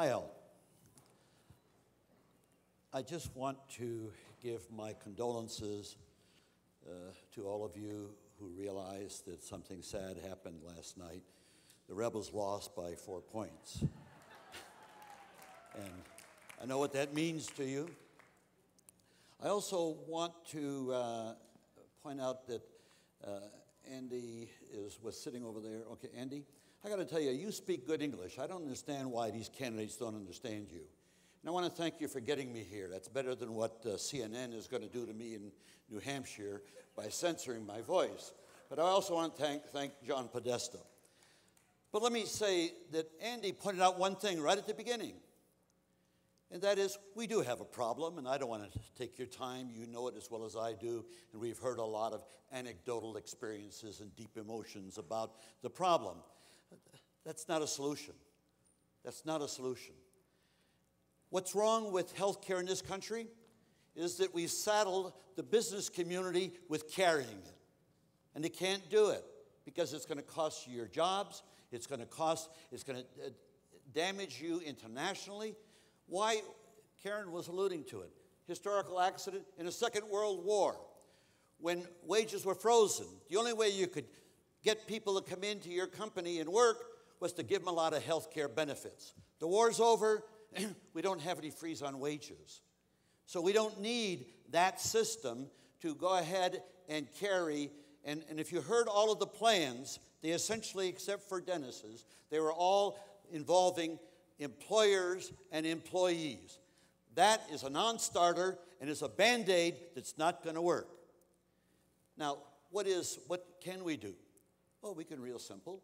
Hi all. I just want to give my condolences to all of you who realize that something sad happened last night. The rebels lost by 4 points. And I know what that means to you. I also want to point out that Andy was sitting over there. Okay, Andy, I got to tell you, you speak good English. I don't understand why these candidates don't understand you. And I want to thank you for getting me here. That's better than what CNN is going to do to me in New Hampshire by censoring my voice. But I also want to thank John Podesta. But let me say that Andy pointed out one thing right at the beginning. And that is, we do have a problem, and I don't want to take your time. You know it as well as I do, and we've heard a lot of anecdotal experiences and deep emotions about the problem. That's not a solution. That's not a solution. What's wrong with healthcare in this country is that we've saddled the business community with carrying it. And they can't do it because it's going to cost you your jobs. It's going to damage you internationally. Why? Karen was alluding to it. Historical accident in the Second World War, when wages were frozen. The only way you could get people to come into your company and work was to give them a lot of health care benefits. The war's over. We don't have any freeze on wages. So we don't need that system to go ahead and carry. And if you heard all of the plans, they essentially, except for Dennis's, they were all involving employers and employees. That is a non-starter and is a Band-Aid that's not going to work. Now, what can we do? Well, we can real simple.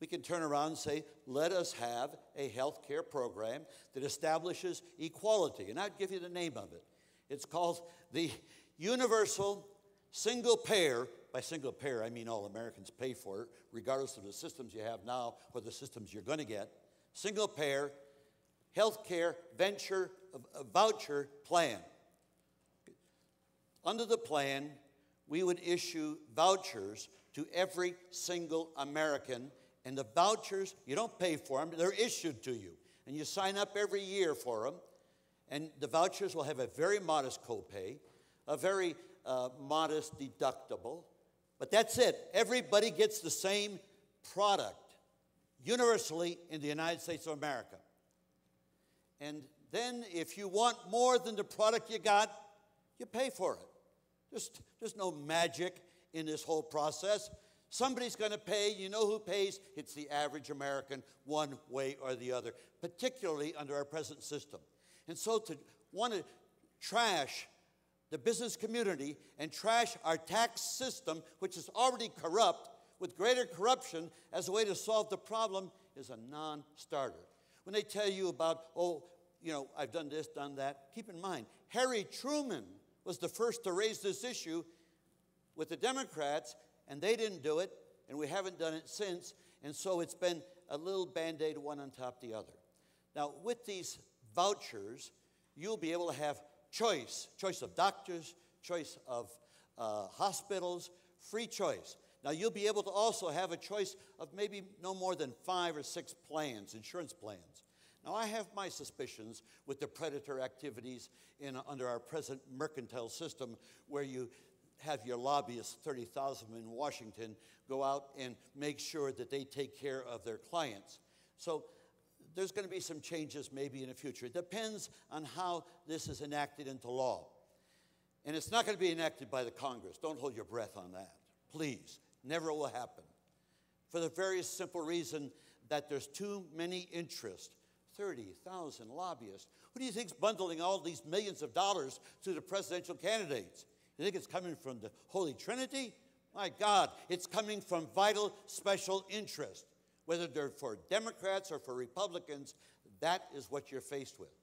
We can turn around and say, let us have a health care program that establishes equality. And I'd give you the name of it. It's called the Universal Single Payer. By single payer, I mean all Americans pay for it, regardless of the systems you have now or the systems you're going to get. Single payer health care voucher plan. Under the plan, we would issue vouchers to every single American. And the vouchers, you don't pay for them, they're issued to you. And you sign up every year for them. And the vouchers will have a very modest copay, a very modest deductible. But that's it. Everybody gets the same product universally in the United States of America. And then if you want more than the product you got, you pay for it. There's no magic in this whole process. Somebody's going to pay. You know who pays? It's the average American, one way or the other, particularly under our present system. And so to want to trash the business community and trash our tax system, which is already corrupt, with greater corruption as a way to solve the problem, is a non-starter. When they tell you about, I've done this, done that, keep in mind, Harry Truman was the first to raise this issue with the Democrats, and they didn't do it, and we haven't done it since, and so it's been a little Band-Aid one on top of the other. Now, with these vouchers, you'll be able to have choice of doctors, choice of hospitals, free choice. Now, you'll be able to also have a choice of maybe no more than 5 or 6 plans, insurance plans. Now, I have my suspicions with the predator activities under our present mercantile system, where you have your lobbyists, 30,000 in Washington, go out and make sure that they take care of their clients. So there's going to be some changes maybe in the future. It depends on how this is enacted into law. And it's not going to be enacted by the Congress. Don't hold your breath on that. Please. Never will happen. For the very simple reason that there's too many interests. 30,000 lobbyists. Who do you think's bundling all these millions of dollars to the presidential candidates? You think it's coming from the Holy Trinity? My God, it's coming from vital special interest. Whether they're for Democrats or for Republicans, that is what you're faced with.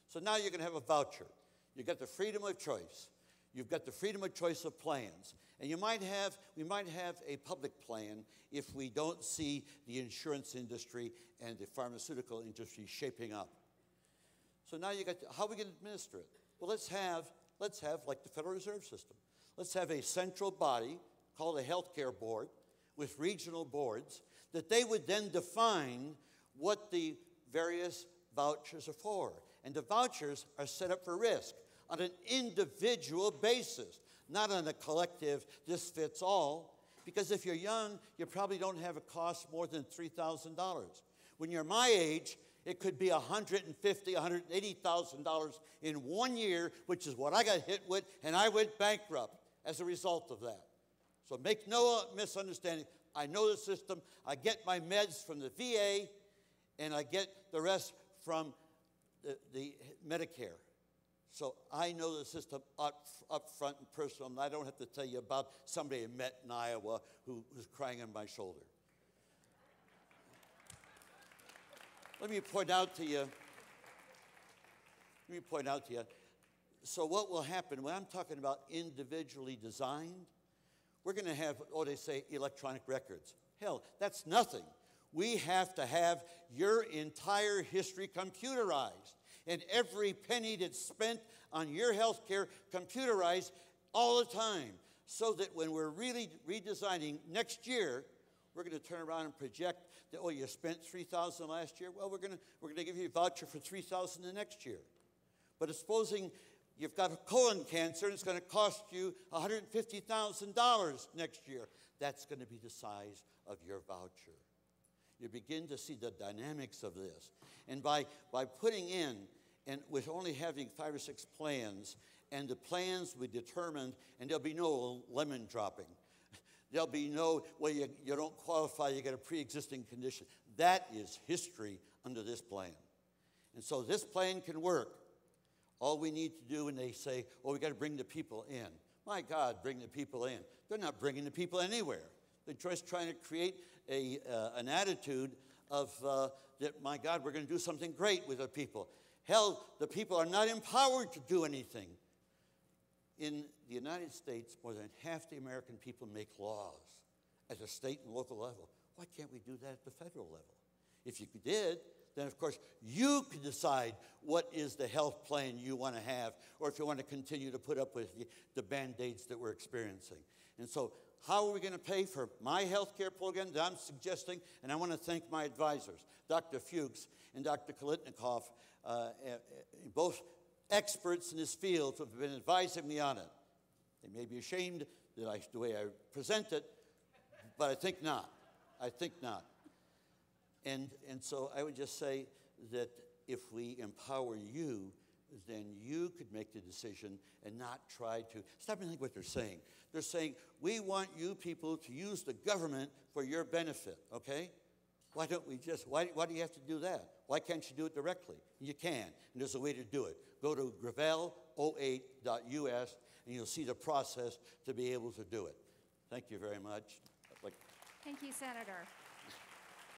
So now you're going to have a voucher. You've got the freedom of choice. You've got the freedom of choice of plans. And we might have a public plan if we don't see the insurance industry and the pharmaceutical industry shaping up. So now how are we going to administer it? Well, let's have like the Federal Reserve System. Let's have a central body called a healthcare board with regional boards that they would then define what the various vouchers are for. And the vouchers are set up for risk on an individual basis, not on a collective, this fits all. Because if you're young, you probably don't have a cost more than $3,000. When you're my age, it could be $150,000, $180,000 in 1 year, which is what I got hit with, and I went bankrupt as a result of that. So make no misunderstanding. I know the system. I get my meds from the VA, and I get the rest from the Medicare. So I know the system up front and personal, and I don't have to tell you about somebody I met in Iowa who was crying on my shoulder. Let me point out to you, so what will happen when I'm talking about individually designed, we're going to have, they say electronic records. Hell, that's nothing. We have to have your entire history computerized, and every penny that's spent on your health care computerized all the time, so that when we're really redesigning next year, we're going to turn around and project that, you spent $3,000 last year. Well, we're going to give you a voucher for $3,000 the next year. But supposing you've got a colon cancer and it's going to cost you $150,000 next year, that's going to be the size of your voucher. You begin to see the dynamics of this. And by putting in, and with only having 5 or 6 plans, and the plans we determined, and there'll be no lemon dropping. There'll be no, you don't qualify, you got a pre-existing condition. That is history under this plan. And so this plan can work. All we need to do when they say, we got to bring the people in. My God, bring the people in. They're not bringing the people anywhere. They're just trying to create an attitude of that, my God, we're going to do something great with the people. Hell, the people are not empowered to do anything. In the United States, more than half the American people make laws at the state and local level. Why can't we do that at the federal level? If you did, then of course you could decide what is the health plan you want to have, or if you want to continue to put up with the Band-Aids that we're experiencing. And so how are we going to pay for my health care program that I'm suggesting? And I want to thank my advisors, Dr. Fuchs and Dr. Kalitnikoff, both experts in this field who have been advising me on it. They may be ashamed that the way I present it, but I think not. I think not. And so I would just say that if we empower you, then you could make the decision and not try to. Stop and think what they're saying. They're saying, we want you people to use the government for your benefit, okay? Why don't we just, why do you have to do that? Why can't you do it directly? You can, and there's a way to do it. Go to gravel08.us, and you'll see the process to be able to do it. Thank you very much. Thank you, Senator.